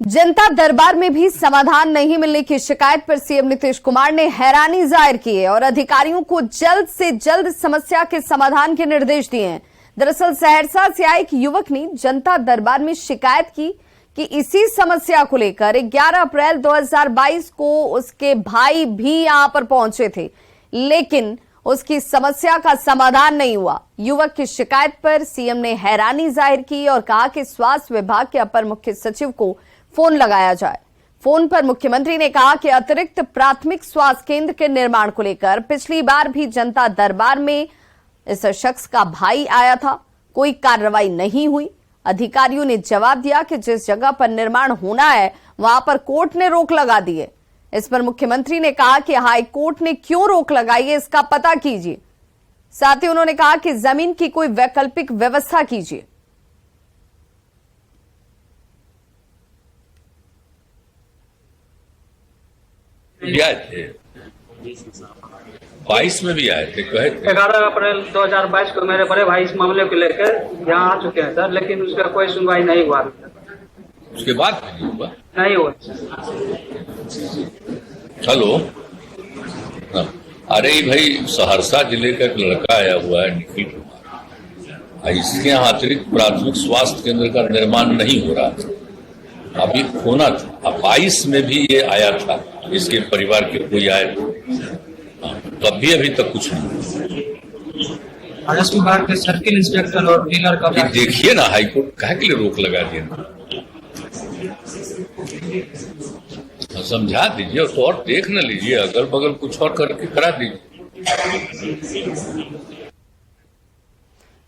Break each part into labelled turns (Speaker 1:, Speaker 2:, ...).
Speaker 1: जनता दरबार में भी समाधान नहीं मिलने की शिकायत पर सीएम नीतीश कुमार ने हैरानी जाहिर की है और अधिकारियों को जल्द से जल्द समस्या के समाधान के निर्देश दिए हैं। दरअसल सहरसा से आए एक युवक ने जनता दरबार में शिकायत की कि इसी समस्या को लेकर 11 अप्रैल 2022 को उसके भाई भी यहां पर पहुंचे थे, लेकिन उसकी समस्या का समाधान नहीं हुआ। युवक की शिकायत पर सीएम ने हैरानी जाहिर की और कहा कि स्वास्थ्य विभाग के अपर मुख्य सचिव को फोन लगाया जाए। फोन पर मुख्यमंत्री ने कहा कि अतिरिक्त प्राथमिक स्वास्थ्य केंद्र के निर्माण को लेकर पिछली बार भी जनता दरबार में इस शख्स का भाई आया था, कोई कार्रवाई नहीं हुई। अधिकारियों ने जवाब दिया कि जिस जगह पर निर्माण होना है वहां पर कोर्ट ने रोक लगा दी है। इस पर मुख्यमंत्री ने कहा कि हाई कोर्ट ने क्यों रोक लगाई है इसका पता कीजिए। साथ ही उन्होंने कहा कि जमीन की कोई वैकल्पिक व्यवस्था कीजिए।
Speaker 2: आए थे 22 में भी आए थे, कहे थे
Speaker 3: 11 अप्रैल 2022 को मेरे बड़े भाई इस मामले को लेकर यहाँ आ चुके हैं सर, लेकिन उसका कोई सुनवाई नहीं हुआ।
Speaker 2: उसके बाद
Speaker 3: नहीं हुआ।
Speaker 2: चलो अरे भाई, सहरसा जिले का एक लड़का आया हुआ है निखिल कुमार, इसके यहाँ अतिरिक्त प्राथमिक स्वास्थ्य केंद्र का निर्माण नहीं हो रहा था, अभी होना था। 22 में भी ये आया था, इसके परिवार के कोई आए तब भी अभी तक कुछ नहीं।
Speaker 3: राजस्व विभाग के सर्किल इंस्पेक्टर और डीलर का
Speaker 2: देखिए ना, हाईकोर्ट काहे के लिए रोक लगा दिया, समझा दीजिए तो, और देख न लीजिए, अगल बगल कुछ और करके करा दीजिए।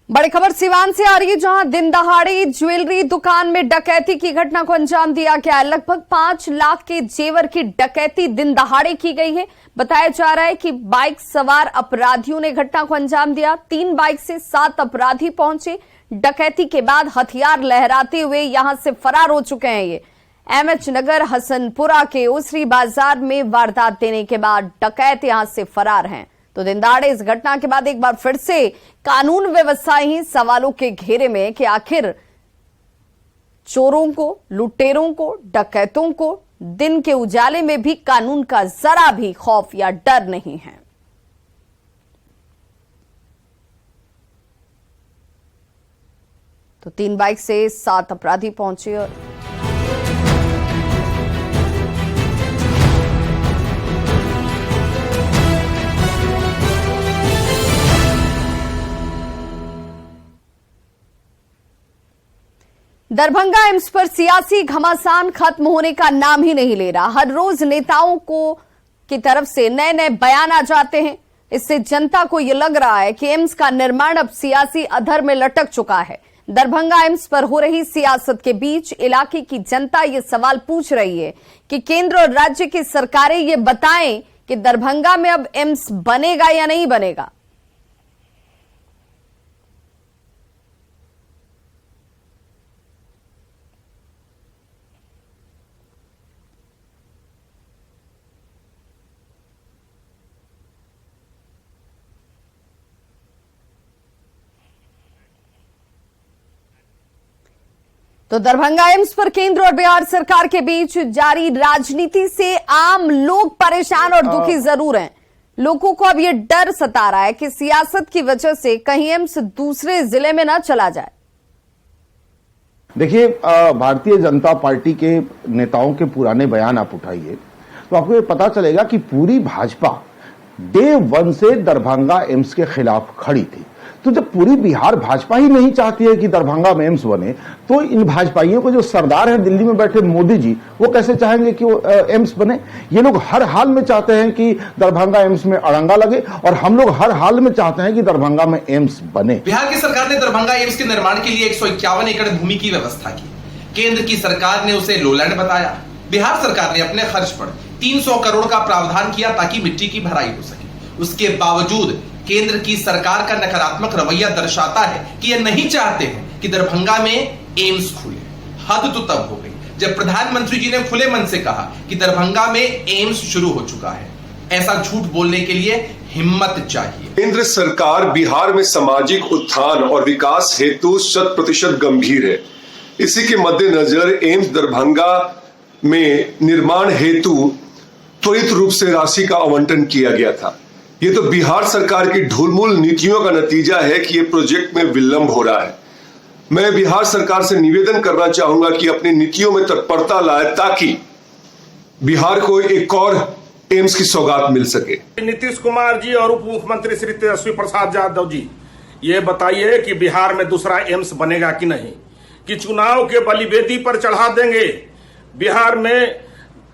Speaker 1: बड़ी खबर सिवान से आ रही है, जहां दिन दहाड़े ज्वेलरी दुकान में डकैती की घटना को अंजाम दिया गया है। लगभग 5 लाख के जेवर की डकैती दिन दहाड़े की गई है। बताया जा रहा है कि बाइक सवार अपराधियों ने घटना को अंजाम दिया। 3 बाइक से 7 अपराधी पहुंचे। डकैती के बाद हथियार लहराते हुए यहां से फरार हो चुके हैं। ये एमएच नगर हसनपुरा के उसरी बाजार में वारदात देने के बाद डकैत यहां से फरार हैं। तो दिन दहाड़े इस घटना के बाद एक बार फिर से कानून व्यवस्था ही सवालों के घेरे में कि आखिर चोरों को, लुटेरों को, डकैतों को दिन के उजाले में भी कानून का जरा भी खौफ या डर नहीं है। तो 3 बाइक से 7 अपराधी पहुंचे और दरभंगा एम्स पर सियासी घमासान खत्म होने का नाम ही नहीं ले रहा। हर रोज नेताओं की तरफ से नए नए बयान आ जाते हैं। इससे जनता को यह लग रहा है कि एम्स का निर्माण अब सियासी अधर में लटक चुका है। दरभंगा एम्स पर हो रही सियासत के बीच इलाके की जनता ये सवाल पूछ रही है कि केंद्र और राज्य की सरकारें ये बताएं कि दरभंगा में अब एम्स बनेगा या नहीं बनेगा। तो दरभंगा एम्स पर केंद्र और बिहार सरकार के बीच जारी राजनीति से आम लोग परेशान और दुखी जरूर हैं। लोगों को अब ये डर सता रहा है कि सियासत की वजह से कहीं एम्स दूसरे जिले में ना चला जाए।
Speaker 4: देखिए, भारतीय जनता पार्टी के नेताओं के पुराने बयान आप उठाइए तो आपको ये पता चलेगा कि पूरी भाजपा डे 1 से दरभंगा एम्स के खिलाफ खड़ी थी। तो जब पूरी बिहार भाजपा ही नहीं चाहती है कि दरभंगा में एम्स बने, तो इन भाजपाइयों को जो सरदार है दिल्ली में बैठे मोदी जी, वो कैसे चाहेंगे कि वो एम्स बने। ये लोग हर हाल में चाहते हैं कि दरभंगा एम्स में अड़ंगा लगे और हम लोग हर हाल में चाहते हैं कि दरभंगा में एम्स बने।
Speaker 5: बिहार की सरकार ने दरभंगा एम्स के निर्माण के लिए 151 एकड़ भूमि की व्यवस्था की। केंद्र की सरकार ने उसे लोलैंड बताया। बिहार सरकार ने अपने खर्च पर 300 करोड़ का प्रावधान किया ताकि मिट्टी की भराई हो सके। उसके बावजूद केंद्र की सरकार का नकारात्मक रवैया दर्शाता है कि ये नहीं चाहते हैं कि दरभंगा में एम्स खुले। हद तो तब हो गई जब प्रधानमंत्री जी ने खुले मन से कहा कि दरभंगा में एम्स शुरू हो चुका है। ऐसा झूठ बोलने के लिए हिम्मत चाहिए।
Speaker 6: केंद्र सरकार बिहार में सामाजिक उत्थान और विकास हेतु 100% गंभीर है। इसी के मद्देनजर एम्स दरभंगा में निर्माण हेतु त्वरित रूप से राशि का आवंटन किया गया था। ये तो बिहार सरकार की ढुलमुल नीतियों का नतीजा है कि ये प्रोजेक्ट में विलंब हो रहा है। मैं बिहार सरकार से निवेदन करना चाहूंगा कि अपनी नीतियों में तत्परता लाए ताकि बिहार को एक और एम्स की सौगात मिल सके।
Speaker 7: नीतीश कुमार जी और उप मुख्यमंत्री श्री तेजस्वी प्रसाद यादव जी, ये बताइए कि बिहार में दूसरा एम्स बनेगा कि नहीं, कि चुनाव के बलिवेदी पर चढ़ा देंगे? बिहार में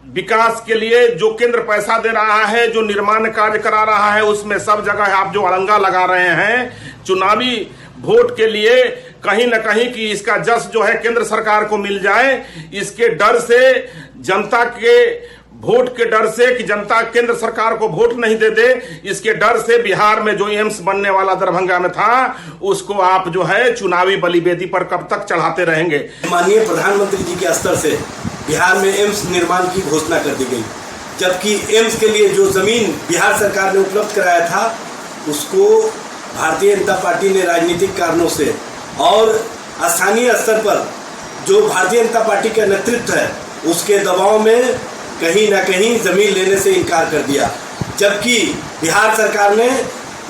Speaker 7: विकास के लिए जो केंद्र पैसा दे रहा है, जो निर्माण कार्य करा रहा है, उसमें सब जगह आप जो अड़ंगा लगा रहे हैं चुनावी वोट के लिए, कहीं न कहीं कि इसका जस जो है केंद्र सरकार को मिल जाए, इसके डर से, जनता के वोट के डर से कि जनता केंद्र सरकार को वोट नहीं दे दे, इसके डर से बिहार में जो एम्स बनने वाला दरभंगा में था उसको आप जो है चुनावी बलिवेदी पर कब तक चढ़ाते रहेंगे?
Speaker 8: माननीय प्रधानमंत्री जी के स्तर से बिहार में एम्स निर्माण की घोषणा कर दी गई, जबकि एम्स के लिए जो जमीन बिहार सरकार ने उपलब्ध कराया था उसको भारतीय जनता पार्टी ने राजनीतिक कारणों से और स्थानीय स्तर पर जो भारतीय जनता पार्टी का नेतृत्व है उसके दबाव में कहीं ना कहीं जमीन लेने से इनकार कर दिया, जबकि बिहार सरकार ने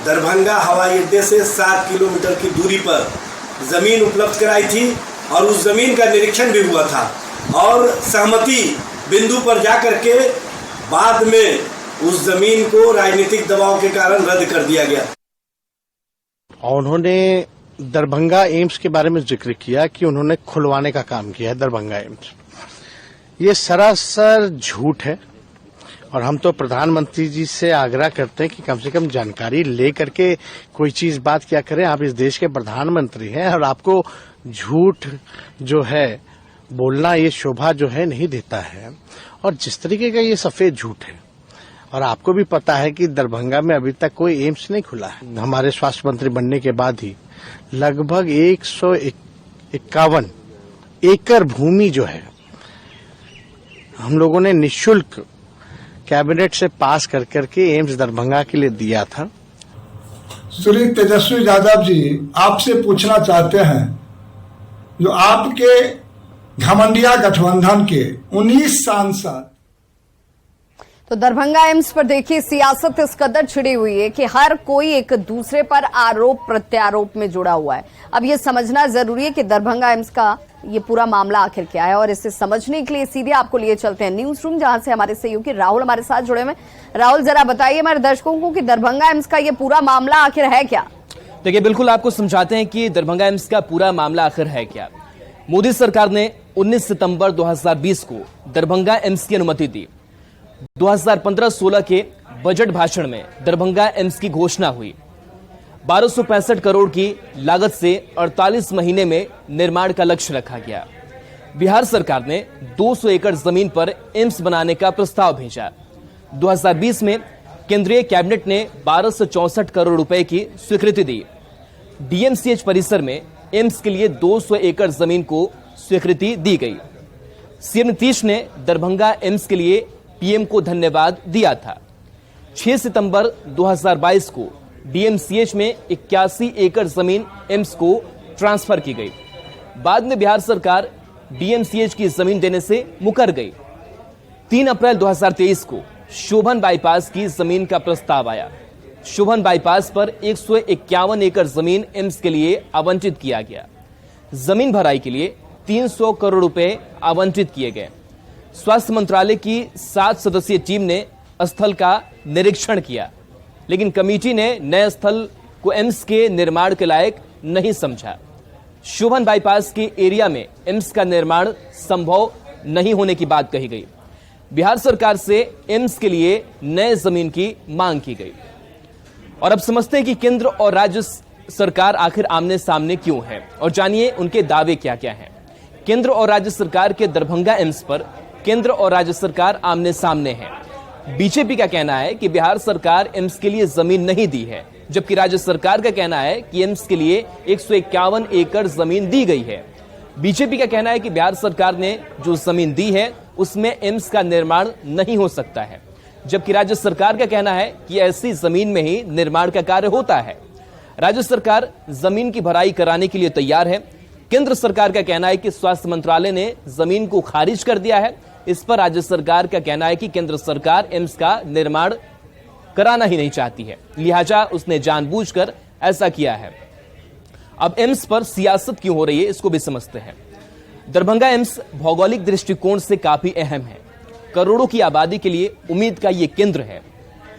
Speaker 8: दरभंगा हवाई अड्डे से 7 किलोमीटर की दूरी पर जमीन उपलब्ध कराई थी और उस जमीन का निरीक्षण भी हुआ था और सहमति बिंदु पर जाकर के बाद में उस जमीन को राजनीतिक दबाव के कारण रद्द कर दिया गया।
Speaker 9: और उन्होंने दरभंगा एम्स के बारे में जिक्र किया कि उन्होंने खुलवाने का काम किया है दरभंगा एम्स। ये सरासर झूठ है और हम तो प्रधानमंत्री जी से आग्रह करते हैं कि कम से कम जानकारी ले करके कोई चीज बात क्या करें। आप इस देश के प्रधानमंत्री हैं और आपको झूठ जो है बोलना ये शोभा जो है नहीं देता है। और जिस तरीके का ये सफेद झूठ है, और आपको भी पता है कि दरभंगा में अभी तक कोई एम्स नहीं खुला है। हमारे स्वास्थ्य मंत्री बनने के बाद ही लगभग 151 एकड़ भूमि जो है हम लोगों ने निःशुल्क कैबिनेट से पास कर करके एम्स दरभंगा के लिए दिया था।
Speaker 10: श्री तेजस्वी यादव जी, आपसे पूछना चाहते हैं, जो आपके घमंडिया गठबंधन के 19 सांसद,
Speaker 1: तो दरभंगा एम्स पर देखिए सियासत इस कदर छिड़ी हुई है कि हर कोई एक दूसरे पर आरोप प्रत्यारोप में जुड़ा हुआ है। अब ये समझना जरूरी है कि दरभंगा एम्स का ये पूरा मामला आखिर क्या है, और इसे समझने के लिए सीधे आपको लिए चलते हैं न्यूज रूम, जहां से हमारे सहयोगी राहुल हमारे साथ जुड़े हुए। राहुल, जरा बताइए हमारे दर्शकों को कि दरभंगा एम्स का ये पूरा मामला आखिर है क्या?
Speaker 11: देखिए, बिल्कुल आपको समझाते हैं कि दरभंगा एम्स का पूरा मामला आखिर है क्या। मोदी सरकार ने 19 सितंबर 2020 को दरभंगा एम्स की अनुमति दी। 2015-16 के बजट भाषण में दरभंगा एम्स की घोषणा हुई। 1265 करोड़ की लागत से 48 महीने में निर्माण का लक्ष्य रखा गया। बिहार सरकार ने 200 एकड़ जमीन पर एम्स बनाने का प्रस्ताव भेजा। 2020 में केंद्रीय कैबिनेट ने 1264 करोड़ रुपए की स्वीकृति दी। डीएमसीएच परिसर में एम्स के लिए 200 एकड़ जमीन को स्वीकृति दी गई। सीएम नीतीश ने दरभंगा एम्स के लिए पीएम को धन्यवाद दिया था। 6 सितंबर 2022 को डीएमसीएच में 81 एकड़ जमीन एम्स को ट्रांसफर की गई। बाद में बिहार सरकार डीएमसीएच की जमीन देने से मुकर गई। 3 अप्रैल 2023 को शोभन बाईपास की जमीन का प्रस्ताव आया। शोभन बाईपास पर 151 एकड़ जमीन एम्स के लिए आवंटित किया गया। जमीन भराई के लिए 300 करोड़ रुपए आवंटित किए गए। स्वास्थ्य मंत्रालय की 7 सदस्यीय टीम ने स्थल का निरीक्षण किया, लेकिन कमेटी ने नए स्थल को एम्स के निर्माण के लायक नहीं समझा। शोभन बाईपास के एरिया में एम्स का निर्माण संभव नहीं होने की बात कही गई। बिहार सरकार से एम्स के लिए नए जमीन की मांग की गई। और अब समझते हैं कि केंद्र और राज्य सरकार आखिर आमने सामने क्यों है, और जानिए उनके दावे क्या क्या हैं। केंद्र और राज्य सरकार के दरभंगा एम्स पर केंद्र और राज्य सरकार आमने सामने है। बीजेपी का कहना है कि बिहार सरकार एम्स के लिए जमीन नहीं दी है, जबकि राज्य सरकार का कहना है कि एम्स के लिए 151 एकड़ जमीन दी गई है। बीजेपी का कहना है कि बिहार सरकार ने जो जमीन दी है उसमें एम्स का निर्माण नहीं हो सकता है, जबकि राज्य सरकार का कहना है कि ऐसी जमीन में ही निर्माण का कार्य होता है। राज्य सरकार जमीन की भराई कराने के लिए तैयार है। केंद्र सरकार का कहना है कि स्वास्थ्य मंत्रालय ने जमीन को खारिज कर दिया है। इस पर राज्य सरकार का कहना है कि केंद्र सरकार एम्स का निर्माण कराना ही नहीं चाहती है, लिहाजा उसने जानबूझकर ऐसा किया है। अब एम्स पर सियासत क्यों हो रही है, इसको भी समझते हैं। दरभंगा एम्स भौगोलिक दृष्टिकोण से काफी अहम है। करोड़ों की आबादी के लिए उम्मीद का ये केंद्र है।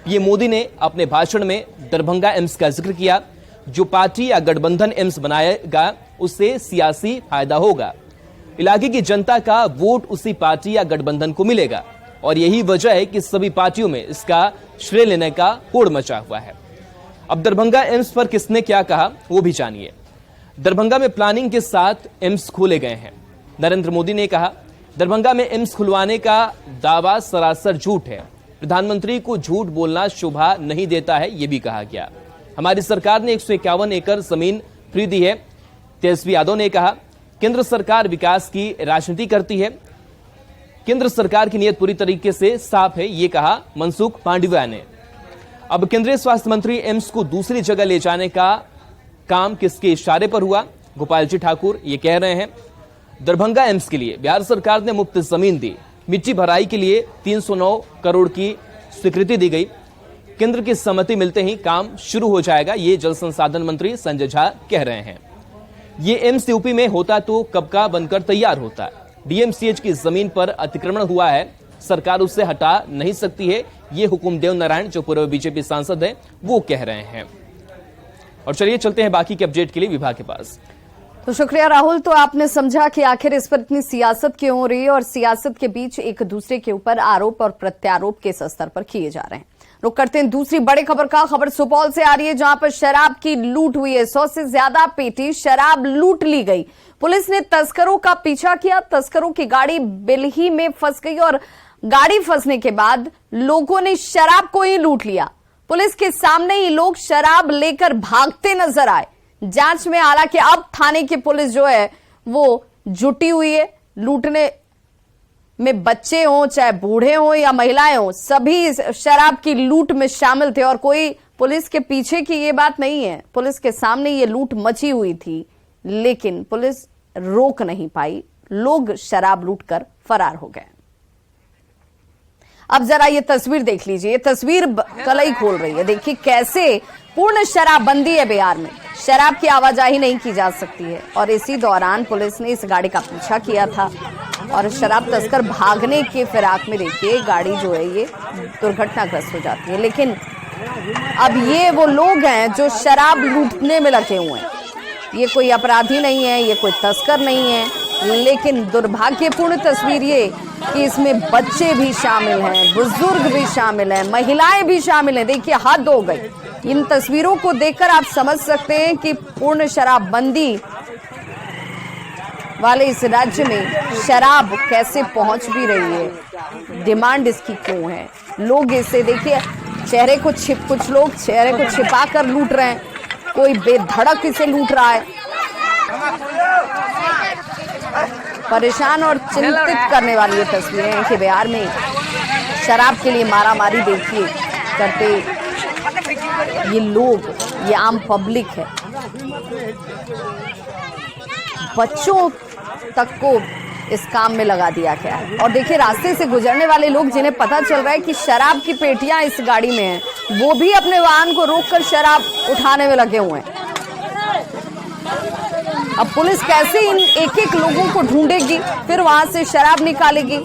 Speaker 11: पीएम मोदी ने अपने भाषण में दरभंगा एम्स का जिक्र किया। जो पार्टी या गठबंधन एम्स बनाएगा उससे सियासी फायदा होगा। इलाके की जनता का वोट उसी पार्टी या गठबंधन को मिलेगा और यही वजह है कि सभी पार्टियों में इसका श्रेय लेने का होड़ मचा हुआ है। अब दरभंगा एम्स पर किसने क्या कहा वो भी जानिए। दरभंगा में प्लानिंग के साथ एम्स खोले गए हैं। नरेंद्र मोदी ने कहा दरभंगा में एम्स खुलवाने का दावा सरासर झूठ है। प्रधानमंत्री को झूठ बोलना शोभा नहीं देता है, यह भी कहा गया। हमारी सरकार ने 151 एकड़ जमीन फ्री दी है। तेजस्वी यादव ने कहा केंद्र सरकार विकास की राजनीति करती है। केंद्र सरकार की नीयत पूरी तरीके से साफ है, ये कहा मनसुख मांडविया ने। अब केंद्रीय स्वास्थ्य मंत्री एम्स को दूसरी जगह ले जाने का काम किसके इशारे पर हुआ? गोपाल जी ठाकुर ये कह रहे हैं दरभंगा एम्स के लिए बिहार सरकार ने मुफ्त जमीन दी। मिट्टी भराई के लिए 309 करोड़ की स्वीकृति दी गई। केंद्र की सहमति मिलते ही काम शुरू हो जाएगा, ये जल संसाधन मंत्री संजय झा कह रहे हैं। ये एम्स यूपी में होता तो कब का बनकर तैयार होता। डीएमसीएच की जमीन पर अतिक्रमण हुआ है, सरकार उसे हटा नहीं सकती है, ये हुकुमदेव नारायण जो पूर्व बीजेपी सांसद है वो कह रहे हैं। और चलिए चलते हैं बाकी के अपडेट के लिए विभाग के पास।
Speaker 1: तो शुक्रिया राहुल। तो आपने समझा कि आखिर इस पर इतनी सियासत क्यों हो रही है और सियासत के बीच एक दूसरे के ऊपर आरोप और प्रत्यारोप किस स्तर पर किए जा रहे हैं। रुक करते हैं दूसरी बड़ी खबर का। खबर सुपौल से आ रही है जहां पर शराब की लूट हुई है। 100 से ज्यादा पेटी शराब लूट ली गई। पुलिस ने तस्करों का पीछा किया। तस्करों की गाड़ी बिलही में फंस गई और गाड़ी फंसने के बाद लोगों ने शराब को ही लूट लिया। पुलिस के सामने ही लोग शराब लेकर भागते नजर आए। जांच में हालांकि अब थाने की पुलिस जो है वो जुटी हुई है। लूटने में बच्चे हों चाहे बूढ़े हों या महिलाएं हों, सभी शराब की लूट में शामिल थे और कोई पुलिस के पीछे की ये बात नहीं है। पुलिस के सामने ये लूट मची हुई थी लेकिन पुलिस रोक नहीं पाई। लोग शराब लूटकर फरार हो गए। अब जरा ये तस्वीर देख लीजिए। ये तस्वीर कलई खोल रही है। देखिए कैसे पूर्ण शराबबंदी है बिहार में। शराब की आवाजाही नहीं की जा सकती है और इसी दौरान पुलिस ने इस गाड़ी का पीछा किया था और शराब तस्कर भागने के फिराक में देखिए गाड़ी जो है ये दुर्घटनाग्रस्त हो जाती है। लेकिन अब ये वो लोग हैं जो शराब लूटने में लगे हुए हैं। ये कोई अपराधी नहीं है, ये कोई तस्कर नहीं है, लेकिन दुर्भाग्यपूर्ण तस्वीर ये कि इसमें बच्चे भी शामिल हैं, बुजुर्ग भी शामिल हैं, महिलाएं भी शामिल हैं। देखिए हद हो गई। इन तस्वीरों को देखकर आप समझ सकते हैं कि पूर्ण शराबबंदी वाले इस राज्य में शराब कैसे पहुंच भी रही है। डिमांड इसकी क्यों है? लोग इसे देखिए कुछ लोग चेहरे को छिपा कर लूट रहे हैं, कोई बेधड़क इसे लूट रहा है। परेशान और चिंतित करने वाली ये तस्वीरें हैं कि बिहार में शराब के लिए मारामारी देखिए करते ये लोग, ये आम पब्लिक है। बच्चों तक को इस काम में लगा दिया गया है। और देखिए रास्ते से गुजरने वाले लोग जिन्हें पता चल रहा है कि शराब की पेटियां इस गाड़ी में हैं, वो भी अपने वाहन को रोककर शराब उठाने में लगे हुए हैं। अब पुलिस कैसे इन एक एक लोगों को ढूंढेगी, फिर वहां से शराब निकालेगी,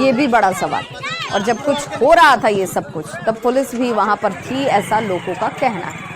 Speaker 1: ये भी बड़ा सवाल। और जब कुछ हो रहा था ये सब कुछ, तब पुलिस भी वहां पर थी, ऐसा लोगों का कहना है।